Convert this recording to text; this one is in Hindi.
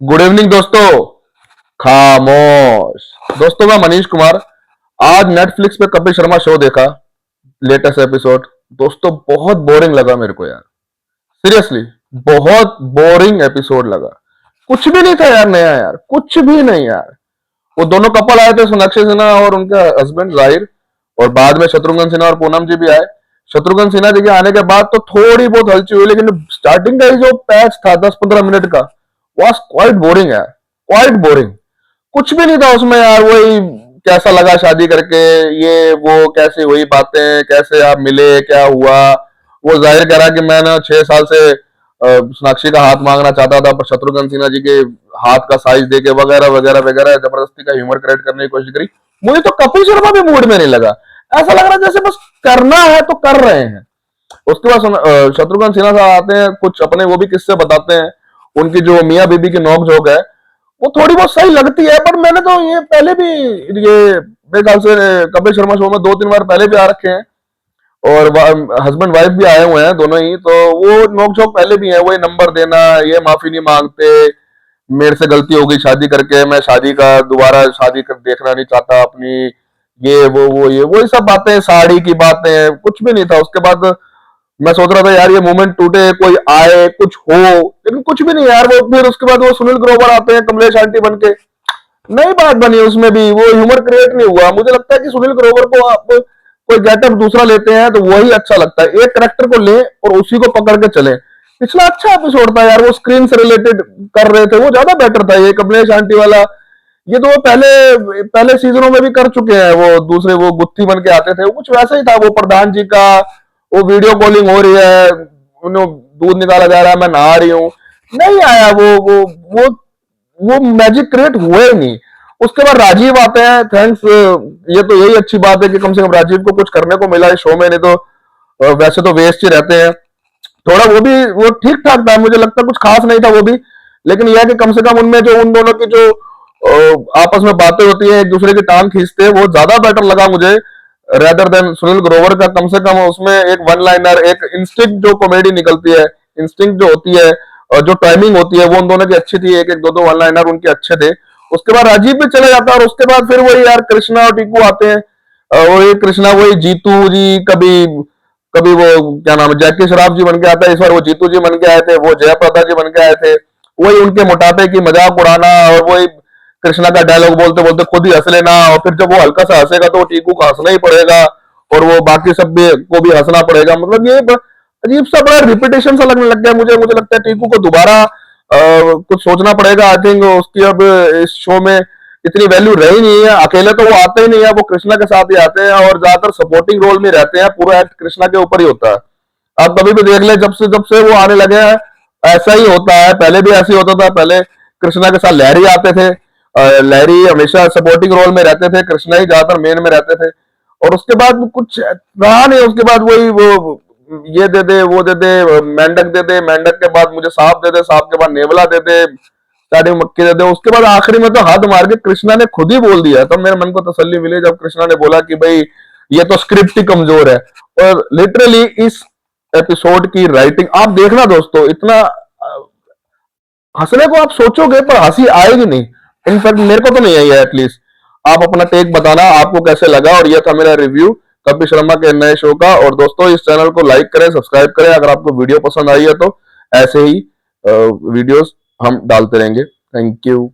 गुड इवनिंग दोस्तों। खामोश। दोस्तों मैं मनीष कुमार। आज नेटफ्लिक्स पे कपिल शर्मा शो देखा, लेटेस्ट एपिसोड। दोस्तों बहुत बोरिंग लगा मेरे को यार, सीरियसली बहुत बोरिंग एपिसोड लगा। कुछ भी नहीं था यार नया, यार कुछ भी नहीं यार। वो दोनों कपल आए थे, सोनाक्षी सिन्हा और उनका हस्बैंड जाहिर, और बाद में शत्रुघ्न सिन्हा और पूनम जी भी आए। शत्रुघ्न सिन्हा जी के आने के बाद तो थोड़ी बहुत हलचल हुई, लेकिन स्टार्टिंग का ही जो पैच था 10-15 मिनट का, वॉज क्वाइट बोरिंग यार, क्वाइट बोरिंग। कुछ भी नहीं था उसमें यार। वही कैसा लगा शादी करके, ये वो कैसे हुई बातें, कैसे आप मिले, क्या हुआ। वो जाहिर कह रहा कि मैं ना 6 साल से सोनाक्षी का हाथ मांगना चाहता था, पर शत्रुघ्न सिन्हा जी के हाथ का साइज देके वगैरह वगैरह वगैरह जबरदस्ती का ह्यूमर क्रिएट करने की कोशिश करी। मुझे तो कपिल शर्मा भी मूड में नहीं लगा। ऐसा लग रहा है जैसे बस करना है तो कर रहे हैं। उसके बाद शत्रुघ्न सिन्हा साहब आते हैं, कुछ अपने वो भी किस्से बताते हैं। उनकी जो मियाँ बीबी की नोक झोंक है वो थोड़ी बहुत सही लगती है, पर मैंने तो ये पहले भी, ये मेरे ख्याल से कपिल शर्मा शो में 2-3 बार पहले भी आ रखे हैं, और हस्बैंड वाइफ भी आए हुए हैं दोनों ही। तो वो नोक झोंक पहले भी है, वही नंबर देना, ये माफी नहीं मांगते, मेरे से गलती हो गई शादी करके, मैं शादी का दोबारा शादी कर देखना नहीं चाहता अपनी, ये वो ये वही सब बातें, साड़ी की बातें, कुछ भी नहीं था। उसके बाद मैं सोच रहा था यार ये मूवमेंट टूटे, कोई आए कुछ हो, लेकिन कुछ भी नहीं यार। वो फिर उसके बाद वो सुनील ग्रोवर आते हैं कमलेश आंटी बन के, नई बात बनी उसमें भी, वो ह्यूमर क्रिएट नहीं हुआ। मुझे लगता है कि सुनील ग्रोवर को आप कोई गेटअप दूसरा लेते हैं तो वही अच्छा लगता है। एक करेक्टर को ले और उसी को पकड़ के चले। पिछला अच्छा एपिसोड था यार, वो स्क्रीन से रिलेटेड कर रहे थे, वो ज्यादा बेटर था। ये कमलेश आंटी वाला, ये तो वो पहले पहले सीजनों में भी कर चुके हैं। वो दूसरे वो गुत्थी बन के आते थे, वो कुछ वैसा ही था। वो प्रधान जी का वो वीडियो कॉलिंग हो रही है, उन्हें दूध निकाला जा रहा है, मैं नहा रही हूँ, नहीं आया वो वो मैजिक क्रिएट हुए ही नहीं। उसके बाद राजीव आते हैं, थैंक्स। ये तो यही अच्छी बात है कि कम से कम राजीव को कुछ करने को मिला इस शो में, नहीं तो वैसे तो वेस्ट ही रहते हैं। थोड़ा वो भी वो ठीक ठाक था, मुझे लगता कुछ खास नहीं था वो भी, लेकिन यह कि कम से कम उनमें जो उन दोनों की जो आपस में बातें होती है, एक दूसरे की टांग खींचते हैं, वो ज्यादा बेटर लगा मुझे रेदर देन सुनील ग्रोवर का। कम से कम उसमें एक वन लाइनर, एक इंस्टिंक्ट जो कॉमेडी निकलती है, इंस्टिंक्ट जो होती है और जो टाइमिंग होती है, वो उन दोनों की अच्छी थी। एक एक दो दो वन लाइनर उनके अच्छे थे। उसके बाद राजीव भी चले जाता है, और उसके बाद फिर वही यार कृष्णा और टीकू आते हैं। वही कृष्णा, वही जीतू जी, कभी कभी वो क्या नाम है जैकी श्रॉफ जी बन के आता है, इस बार वो जीतू जी बन के आए थे, वो जयप्रदा जी बन के आए थे। वही उनके मोटापे की मजाक उड़ाना, और वही कृष्णा का डायलॉग बोलते बोलते खुद ही हंस लेना, और फिर जब वो हल्का सा हंसेगा तो वो टीकू को हंसना ही पड़ेगा, और वो बाकी सब भी को भी हंसना पड़ेगा। मतलब ये अजीब सा बड़ा रिपीटेशन सा लगने लग गया मुझे लगता है टीकू को दोबारा कुछ सोचना पड़ेगा। आई थिंक उसकी अब इस शो में इतनी वैल्यू रही नहीं है। अकेले तो वो आते ही नहीं है, वो कृष्णा के साथ ही आते हैं, और ज्यादातर सपोर्टिंग रोल में रहते हैं। पूरा एक्ट कृष्णा के ऊपर ही होता है। आप कभी भी देख ले, जब से वो आने लगे हैं ऐसा ही होता है। पहले भी ऐसे ही होता था। पहले कृष्णा के साथ लहरी आते थे, लहरी हमेशा सपोर्टिंग रोल में रहते थे, कृष्णा ही ज्यादातर मेन में रहते थे। और उसके बाद कुछ रहा नहीं। उसके बाद वही वो ये दे दे, वो दे दे, मेंढक दे दे, मेंढक के बाद मुझे सांप दे दे, सांप के बाद नेवला दे दे, स्टार्टिंग मक्की दे दे। उसके बाद आखिरी में तो हाथ मार के कृष्णा ने खुद ही बोल दिया, तो मेरे मन को तसल्ली मिली जब कृष्णा ने बोला कि भाई ये तो स्क्रिप्ट ही कमजोर है। और लिटरली इस एपिसोड की राइटिंग आप देखना दोस्तों, इतना हंसने को आप सोचोगे पर हंसी आएगी नहीं। इनफैक्ट मेरे को तो नहीं आई है एटलीस्ट। आप अपना टेक बताना आपको कैसे लगा। और ये था मेरा रिव्यू कपिल शर्मा के नए शो का। और दोस्तों इस चैनल को लाइक करें, सब्सक्राइब करें, अगर आपको वीडियो पसंद आई है तो। ऐसे ही वीडियोस हम डालते रहेंगे। Thank you.